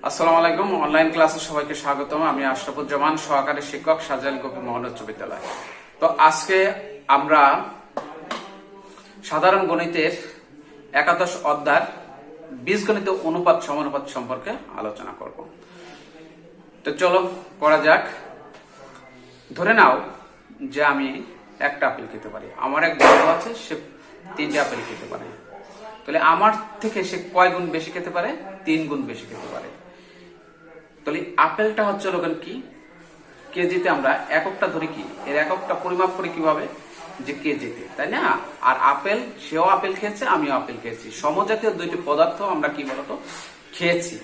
আসসালামু আলাইকুম। অনলাইন ক্লাসে সবাইকে স্বাগতম। আমি আশরাফুজ্জামান, সহকারী শিক্ষক, শাহজালাল গোপী মোহন উচ্চ বিদ্যালয়। তো আজকে আমরা সাধারণ গণিতের একাদশ অধ্যায় বীজগণিত অনুপাত সমানুপাত সম্পর্কে আলোচনা করব। তো চলো পড়া যাক। ধরে নাও যে আমি একটা আপেল খেতে পারি, আমার এক বন্ধু আছে, সে 3টে আপেল খেতে পারে। তাহলে আমার থেকে সে কয় গুণ বেশি খেতে পারে? 3 গুণ বেশি খেতে পারে। তাহলে আপেলটা হচ্ছে লোকেন কি কেজিতে, আমরা এককটা ধরি কি, এর এককটা পরিমাপ করি কিভাবে, যে কেজিতে, তাই না? আর আপেল, সেও আপেল খেয়েছে, আমিও আপেল খেয়েছি, সমজাতীয় দুইটি পদার্থ আমরা কি বলতো খেয়েছি।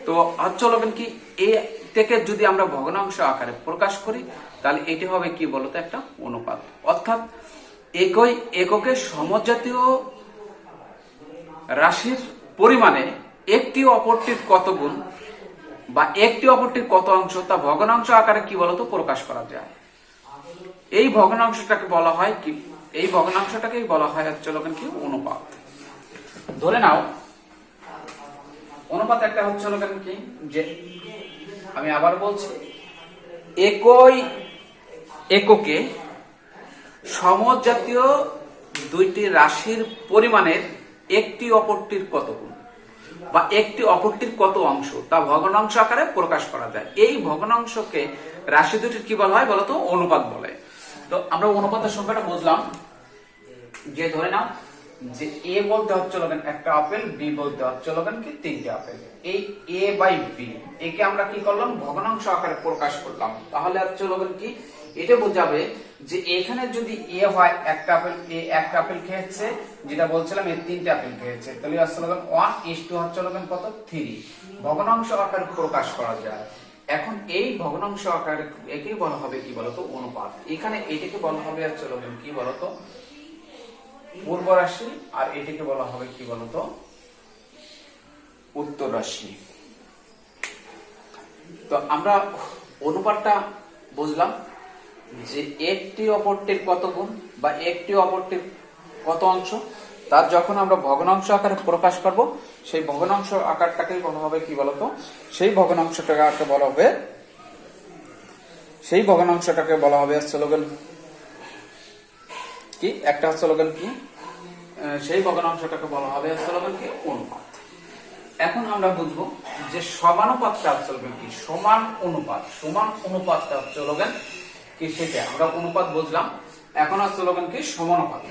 তো হচ্ছে লোকেন কি, এ থেকে যদি আমরা ভগ্নাংশ আকারে প্রকাশ করি তাহলে এটি হবে কি বলতো একটা অনুপাত। অর্থাৎ একই এককে সমজাতীয় রাশির পরিমাণে একটি অপরটির কত গুণ বা একটি অপরটির কত অংশ তা ভগ্নাংশ আকারে কি বলতো প্রকাশ করা যায়। এই ভগ্নাংশটাকে বলা হয় কি, এই ভগ্নাংশটাকেই বলা হয় হচ্ছে লোকেন কি অনুপাত। ধরে নাও অনুপাত একটা হচ্ছে লোকেন কি, যে আমি আবার বলছি, একই এককে সমজাতীয় দুইটি রাশির পরিমাণের একটি অপরটির কত গুণ বা একটি অপরটির কত অংশ তা ভগ্নাংশ আকারে প্রকাশ করা যায়। এই ভগ্নাংশকে রাশি দুটির কি বলা হয় বলতো অনুপাত বলে। তো আমরা অনুপাতের সংখ্যাটা বুঝলাম, যে ধরে নাও যে এ বলতে হচ্ছে লোকেন একটা আপেল, বি বলতে হচ্ছে লোকেন কি 3টে আপেল। এই এ বাই বি একে আমরা কি করলাম ভগ্নাংশ আকারে প্রকাশ করলাম। তাহলে হচ্ছে লোকেন কি, এটা বোঝাবে যে এখানে যদি এ হয় একটা আপেল, এ একটা আপেল খেয়েছে, যেটা বলছিলাম এ 3টে আপেল খেয়েছে, তাহলে হচ্ছে লোকেন 1:2 হচ্ছে লোকেন কত 3 ভগ্নাংশ আকারে প্রকাশ করা যায়। এখন এই ভগ্নাংশ আকারে একেই বলা হবে কি বলতো অনুপাত। এখানে এটাকে বলা হবে হচ্ছে লোকেন কি বলতো পূর্ব রাশি, আর এটিকে বলা হবে কি বলতো উত্তর রাশি। তো আমরা অনুপাতটা বুঝলাম যে একটি অপরটির কত গুণ বা একটি অপরটির কত অংশ, তার যখন আমরা ভগ্নাংশ আকারে প্রকাশ করব, সেই ভগ্নাংশ আকারটাকেই বলা হবে কি বলতো, সেই ভগ্নাংশটাকে বলা হবে, সেই ভগ্নাংশটাকে বলা হবে স্লোগান কি, একটা স্লোগান কি, সেই ভগ্নাংশটাকে বলা হবে স্লোগান কি অনুপাত। এখন আমরা বুঝবো যে সমানুপাতটা স্লোগান কি, সমান অনুপাত, সমান অনুপাতটা স্লোগান কি, সেটা আমরা অনুপাত বুঝলাম। এখন স্লোগান কি সমানুপাত।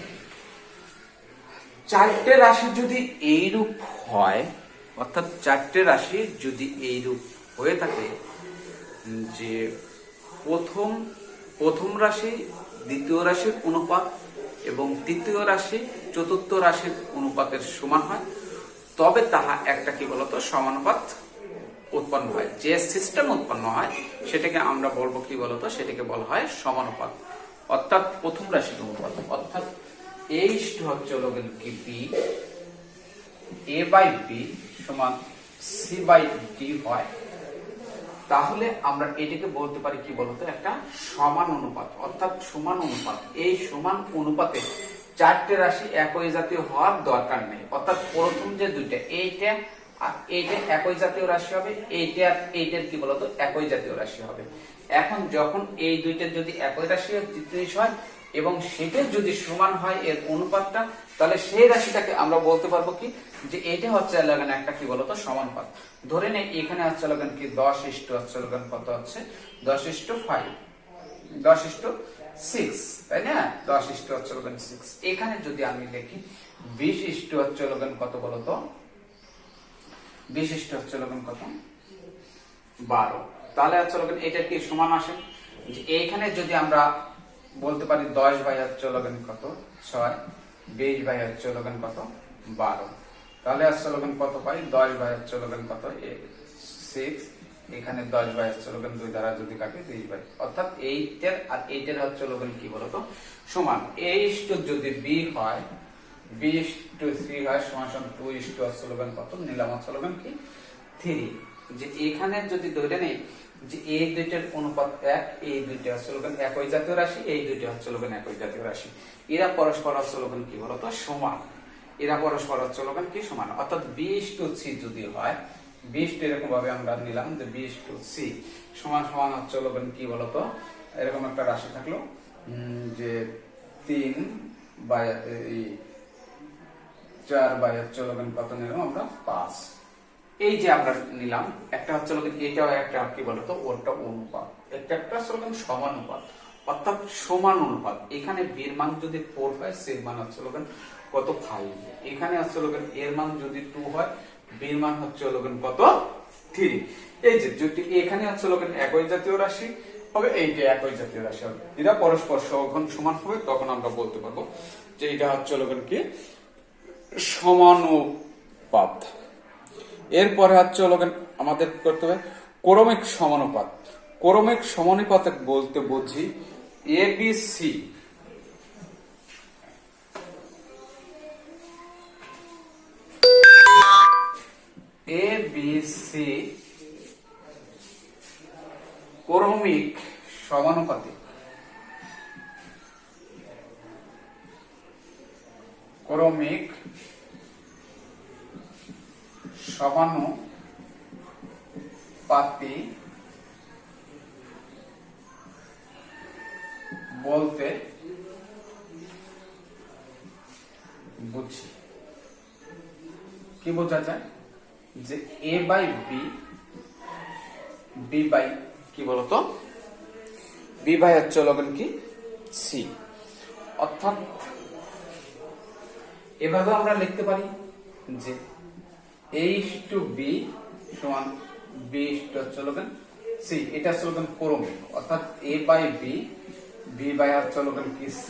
4টে রাশি যদি এইরূপ হয়, অর্থাৎ 4টে রাশি যদি এইরূপ হয়ে থাকে যে প্রথম রাশি দ্বিতীয় রাশির অনুপাত এবং তৃতীয় রাশি চতুর্থ রাশির অনুপাতের সমান হয়, তবে তাহা একটা কি বলতো সমানুপাত উৎপন্ন হয়। যে সিস্টেম উৎপন্ন হয় সেটাকে আমরা বলবো কি বলতো, সেটাকে বলা হয় সমানুপাত। অর্থাৎ প্রথম রাশির অনুপাত, অর্থাৎ A হচ্ছে লোকেন কি বি, এ বাই বি সমান সি বাই ডি হয়, তাহলে আমরা এটাকে বলতে পারি কি বলতো একটা সমান অনুপাত। অর্থাৎ সমান অনুপাত, এই সমান অনুপাতে 4টে রাশি একই জাতীয় হওয়ার দরকার নেই। অর্থাৎ প্রথম যে দুইটা, এইটা আর এইটা একই জাতীয় রাশি হবে, এইটা আর এইটার কি বলতো একই জাতীয় রাশি হবে। এখন যখন এই দুইটার যদি একই রাশি জিনিস হয় এবং সেটা যদি সমান হয় এর অনুপাতটা, তাহলে সেই রাশিটাকে আমরা বলতে পারবো কি, যে এটা হচ্ছে লাগান একটা কি বলতো সমানুপাত। ধরে নেই এখানে হচ্ছে লাগান কি 10:, হচ্ছে লাগান কত হচ্ছে 10:5, 10:6, তাই না? 10:, হচ্ছে লাগান 6। এখানে যদি আমি লিখি 20:, হচ্ছে লাগান কত বলতো 20:, হচ্ছে লাগান কত 12, তাহলে হচ্ছে লাগান এটা কি সমান আসে। যে এইখানে যদি আমরা বলতে পারি 10 বাই হচ্ছে লাগান কত 6, 20 বাই হচ্ছে লাগান কত 12, তাহলে হচ্ছে লাগান কত পাই 10 বাই হচ্ছে লাগান কত 6, এখানে 10 বাই হচ্ছে লাগান 2 দ্বারা যদি কাটি 20 বাই, অর্থাৎ 8 আর 8 হচ্ছে লাগান কি বলতো সমান। A যদি B হয়, B:3 হয় সমান 2:, হচ্ছে লাগান কত নিলাম হচ্ছে লাগান কি 3। যে এখানে যদি ধরে নেই যে এই দুইটার অনুপাত 1, এই দুইটা হচ্ছে লোকেন একই জাতীয় রাশি, এই দুইটা হচ্ছে লোকেন একই জাতীয় রাশি, এরা পরস্পর হচ্ছে লোকেন কি বলতো সমান, এরা পরস্পর হচ্ছে লোকেন কি সমান। অর্থাৎ B:3 যদি হয়, 20 এরকম ভাবে আমরা নিলাম যে 20 টু সি সমান সমান হচ্ছে হলো কি বলতো, এরকম একটা রাশি থাকলো যে 3 বাই 4 বাই হচ্ছে হলো কত নিলাম আমরা 5। এই যে আমরা নিলাম একটা হচ্ছে হলো এটাও একটা কি বলতো ওরটা অনুপাত, একটা একটা হচ্ছে সমানুপাত, অর্থাৎ সমান অনুপাত। এখানে b এর মান যদি 4 হয় c এর মান হচ্ছে হলো কত 5, এখানে হচ্ছে হলো এর মান যদি 2 হয় b এর মান হচ্ছে হলো কত 3। এই যে যদি এখানে হচ্ছে হলো একই জাতীয় রাশি হবে, এইটা একই জাতীয় রাশি হবে, এরা পরস্পর যখন সমান হবে তখন আমরা বলতে পারবো যে এটা হচ্ছে হলো কি সমানুপাত। এরপরে হচ্ছে হলো আমাদের করতে হবে ক্রমিক সমানুপাত। ক্রমিক সমানুপাত বলতে বুঝি এবিসি ক্রমিক সমানুপাতিক। ক্রমিক সমানুপাতি বলতে বুঝি কি বোঝা যায় যে a বাই b বাই কি বলতো b বাই হচ্ছে লগন কি c। অর্থাৎ এভাবে আমরা লিখতে পারি যে a/b সমান b/হচ্ছে লগন c। এটা হচ্ছে লগন ক্রমিক, অর্থাৎ a বাই b বাই হচ্ছে লগন কি c।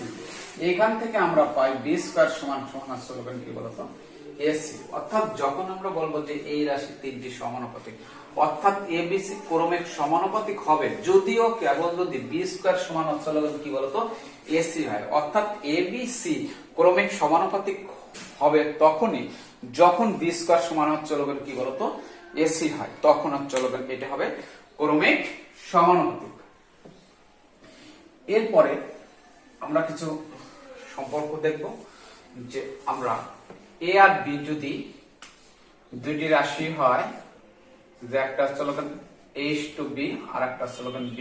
এখান থেকে আমরা পাই b স্কয়ার সমান সমান হচ্ছে লগন কি বলতো ac। অর্থাৎ যখন আমরা বলবো যে এই রাশি তিনটি সমানুপাতিক, অর্থাৎ abc ক্রমিক সমানুপাতিক হবে যদিও কেবল যদি b স্কয়ার সমান হচ্ছে লগন কি বলতো ac হয়। অর্থাৎ abc ক্রমিক সমানুপাতিক হবে তখনই যখন b স্কয়ার সমান হচ্ছে লগন কি বলতো ac হয়, তখন হচ্ছে লগন এটা হবে ক্রমিক সমানুপাতিক। এরপরে আমরা কিছু সম্পর্ক দেখব যে আমরা a আর b যদি দুইটি রাশি হয়, যে একটা হচ্ছে লগন a/b আর একটা হচ্ছে লগন b/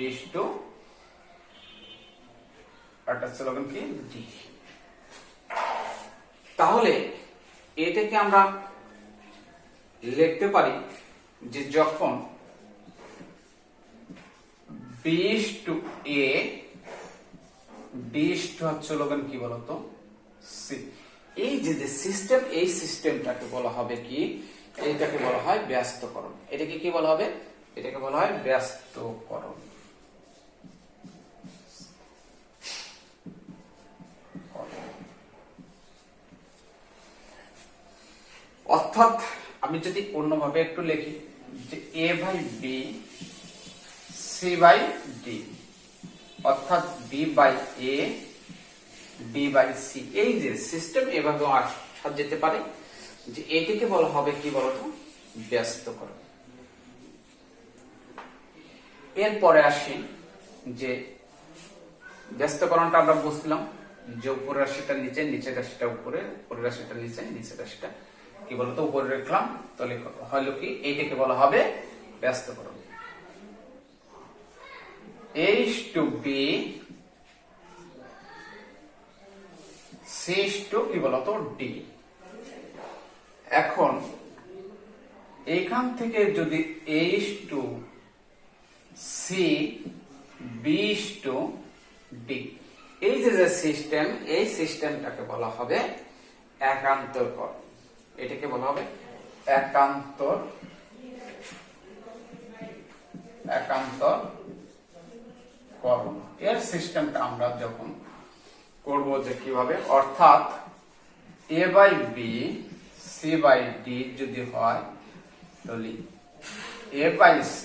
আর একটা হচ্ছে লগন কি d, তাহলে এটাকে আমরা লিখতে পারি যে যখন b/a d/ হচ্ছে লগন কি বলতো c। এই যে সিস্টেম, এই সিস্টেমটাকে বলা হবে কি, এইটাকে বলা হয় ব্যস্তকরণ। এটাকে কি বলা হবে, এটাকে বলা হয় ব্যস্তকরণ। অর্থাৎ আমি যদি অন্যভাবে একটু লিখি যে a by b c by d, অর্থাৎ b by a b by c। এই যে সিস্টেম এভাবে আসা যেতে পারে যে এটিকে বলা হবে কি বলতো ব্যস্তকরণ। এরপরে আসি যে ব্যস্তকরণটা আমরা বুঝলাম যে উপরের রাশিটা নিচে, নিচের রাশিটা উপরে, উপরের রাশিটা নিচে, নিচের রাশিটা কি বলতো উপরে রাখলাম, তাহলে হলো কি এইটাকে বলা হবে ব্যস্তকরণ। a/b c/ কি বলতো d। এখন এইখান থেকে যদি a/c b/d, এই যে সিস্টেম, এই সিস্টেমটাকে বলা হবে একান্তরকরণ। এটাকে বলা হবে একান্তরকরণ। এর সিস্টেমটা আমরা যখন করব যে কিভাবে, অর্থাৎ a by b c by d যদি হয় তাহলে a by c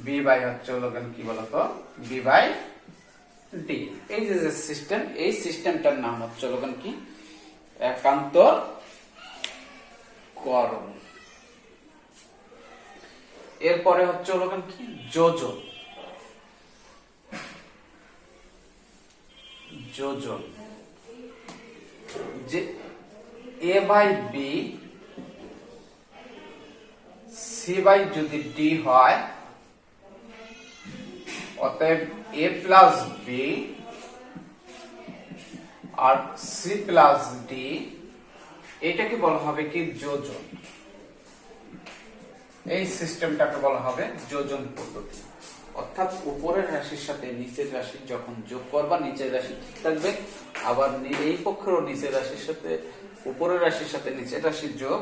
b by হচ্ছে লগন কি বলতো b বাই d। এই যে সিস্টেম, এই সিস্টেমটার নাম হচ্ছে লগন কি একান্তরকরণ। এরপরে হচ্ছে লগন কি যোজন। যোজন যে a by b c by যদি ডি হয়, অতএব এ প্লাস বি আর সি প্লাস ডি, এটাকে বলা হবে কি যোজন। এই সিস্টেমটাকে বলা হবে যোজন পদ্ধতি। অর্থাৎ উপরের রাশির সাথে নিচের রাশি যখন যোগ করবা নিচের রাশি ঠিক থাকবে, আবার এই পক্ষেরও নিচের রাশির সাথে উপরের রাশির সাথে নিচের রাশির যোগ,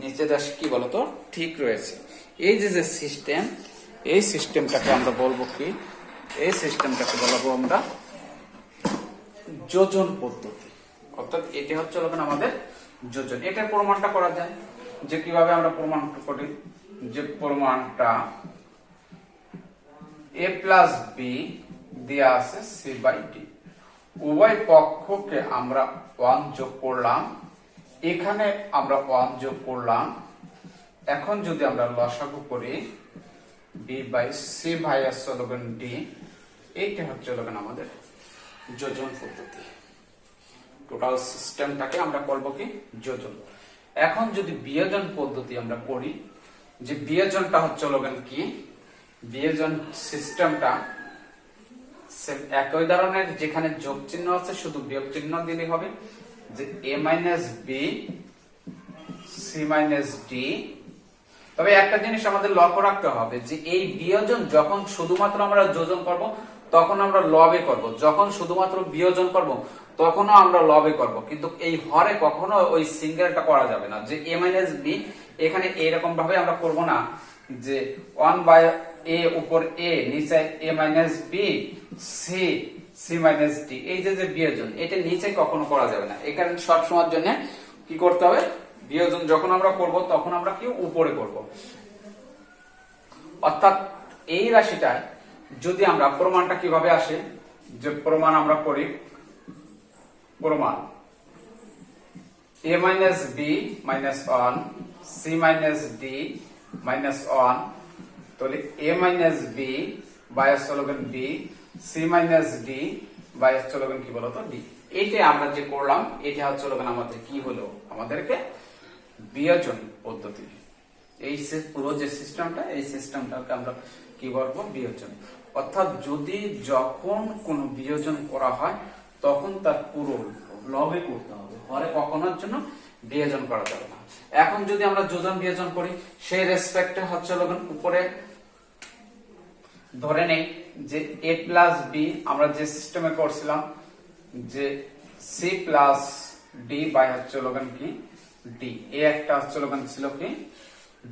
নিচের রাশি কি বলতো ঠিক রয়েছে। এই যে যে সিস্টেম, এই সিস্টেমটাকে আমরা বলবো কি, এই সিস্টেমটাকে বলবো আমরা যোজন পদ্ধতি। অর্থাৎ এটা হচ্ছে আমাদের যোজন। এটার প্রমাণটা করা যায় যে কিভাবে আমরা প্রমাণটা করি, যে প্রমাণটা এ প্লাস বি দেয়া আছে সি বাই ডি, উভয় পক্ষকে আমরা 1 যোগ করলাম, এখানে আমরা 1 যোগ করলাম। এখন যদি আমরা লসাগু করি b by c by d, এইটা হচ্ছে আমাদের যোজন পদ্ধতি। টোটাল সিস্টেমটাকে আমরা করব কি যোজন। এখন যদি বিয়োজন পদ্ধতি আমরা করি, যে বিয়োজনটা হচ্ছে কি, বিয়োজন সিস্টেমটা একই ধরনের, যেখানে যোগ চিহ্ন আছে শুধু বিয়োগ চিহ্ন দিলে হবে, যে a minus b c minus d. তবে একটা জিনিস আমাদের লক্ষ্য রাখতে হবে যে এই বিয়োজন যখন শুধুমাত্র আমরা যোজন করব তখন আমরা লবে করব, যখন শুধুমাত্র বিয়োজন করব তখনও আমরা লবে করব, কিন্তু এই হরে কখনো ওই সিঙ্গেলটা করা যাবে না। যে a মাইনাস বি এখানে এরকম ভাবে আমরা করব না যে 1 বাই a উপর a নিচে a minus b c c minus D, এই যে যে বিয়োজন এটা নিচে কখনো করা যাবে না। এখানে সব সময়ের জন্য কি করতে হবে, বিয়োজন যখন আমরা করব তখন আমরা কি উপরে করব। অর্থাৎ এই রাশিটায় যদি আমরা প্রমাণটা কিভাবে আসে, যে প্রমাণ আমরা করি, প্রমাণ a minus b minus 1 c minus d minus 1, তাহলে a minus b by b c minus d by কি বলতো ডি। এইটা আমরা যে করলাম এটা হচ্ছে আমাদের কি হলো, আমাদেরকে বিয়োজন পদ্ধতি। এই পুরো যে সিস্টেমটা, এই সিস্টেমটাকে আমরা কি বলবো বিয়োজন। অর্থাৎ যদি যখন কোন বিয়োজন করা হয় তখন তার পুরো লবে করতে হবে, হরে কখনোর জন্য বিয়োজন করা যাবে না। এখন যদি আমরা যোজন বিয়োজন করি সেই রেসপেক্টে হচ্ছে উপরে ধরে নেই যে a প্লাস বি আমরা যে সিস্টেমে করছিলাম, যে সি প্লাস ডি বাই হচ্ছে কি ডি, এ একটা হচ্ছে ছিল কি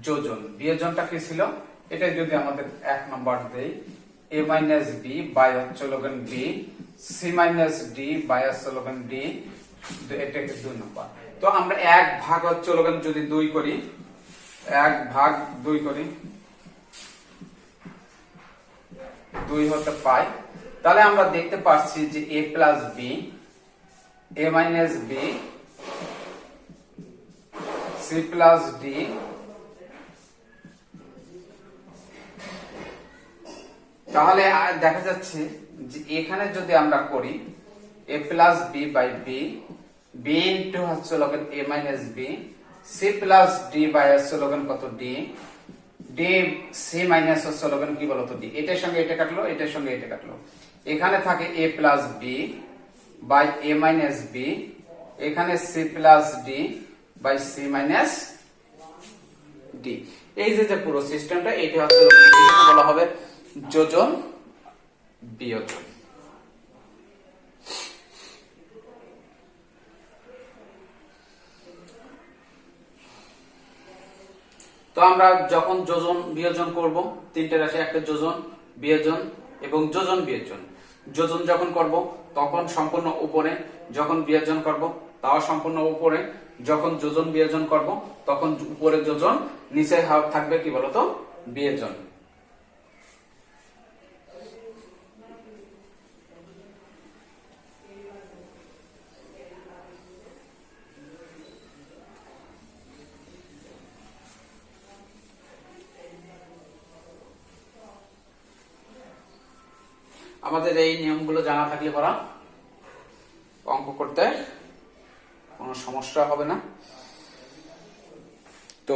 যোজন। বিয়োজনটা কি ছিল, এটা যদি আমাদের 1 নাম্বার দেই a মাইনাস বি বাই হচ্ছে b c minus d by হচ্ছে ডি, এটাকে 2 নাম্বার। তো আমরা 1 ভাগ হচ্ছে যদি 2 করি, 1 ভাগ 2 করি 2 হতে পাই, তাহলে আমরা দেখতে পাচ্ছি যে a plus b a minus b c plus d, তাহলে দেখা যাচ্ছে যে এখানে যদি আমরা করি a plus B by b, b into হচ্ছে a minus b c plus D by হচ্ছে কত ডি, ডি সি মাইনাস হচ্ছে কি বলতো ডি। এটার সঙ্গে এটা কাটলো, এটার সঙ্গে এটা কাটলো, এখানে থাকে a plus B by a minus B, এখানে C plus D by C minus D. এই যে পুরো সিস্টেমটা এটা হচ্ছে বলা হবে যোজন বিয়োজন। তো আমরা যখন যোজন বিয়োজন করব, তিনটে রাশি, একটা যোজন বিয়োজন এবং যোজন বিয়োজন। যোজন যখন করব তখন সম্পূর্ণ উপরে, যখন বিয়োজন করব তাও সম্পূর্ণ উপরে, যখন যোজন বিয়োজন করব তখন উপরে যোজন, নিচে থাকবে কি বলতো বিয়োজন। আমাদের এই নিয়মগুলো জানা থাকলে পরা অঙ্ক করতে কোনো সমস্যা হবে না। তো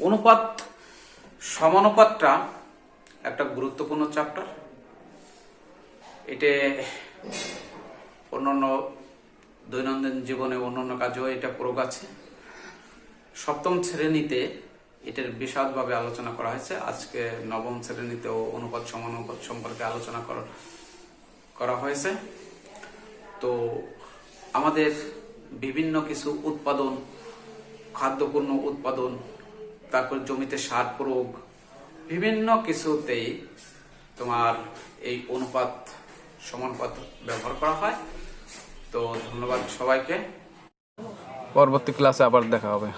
অনুপাত সমানুপাতটা একটা গুরুত্বপূর্ণ চ্যাপ্টার। এটা অন্যান্য দৈনন্দিন জীবনে অন্যান্য কাজেও এটা প্রয়োগ আছে। সপ্তম শ্রেণীতে এটার বিশদভাবে আলোচনা করা হয়েছে। আজকে নবম শ্রেণীতেও অনুপাত সমানুপাত সম্পর্কে আলোচনা করা হয়েছে। তো আমাদের বিভিন্ন কিছু উৎপাদন, খাদ্যপণ্য উৎপাদন, তারপর জমিতে সার প্রয়োগ, বিভিন্ন কিছুতেই তোমার এই অনুপাত সমানুপাত ব্যবহার করা হয়। তো ধন্যবাদ সবাইকে, পরবর্তী ক্লাসে আবার দেখা হবে।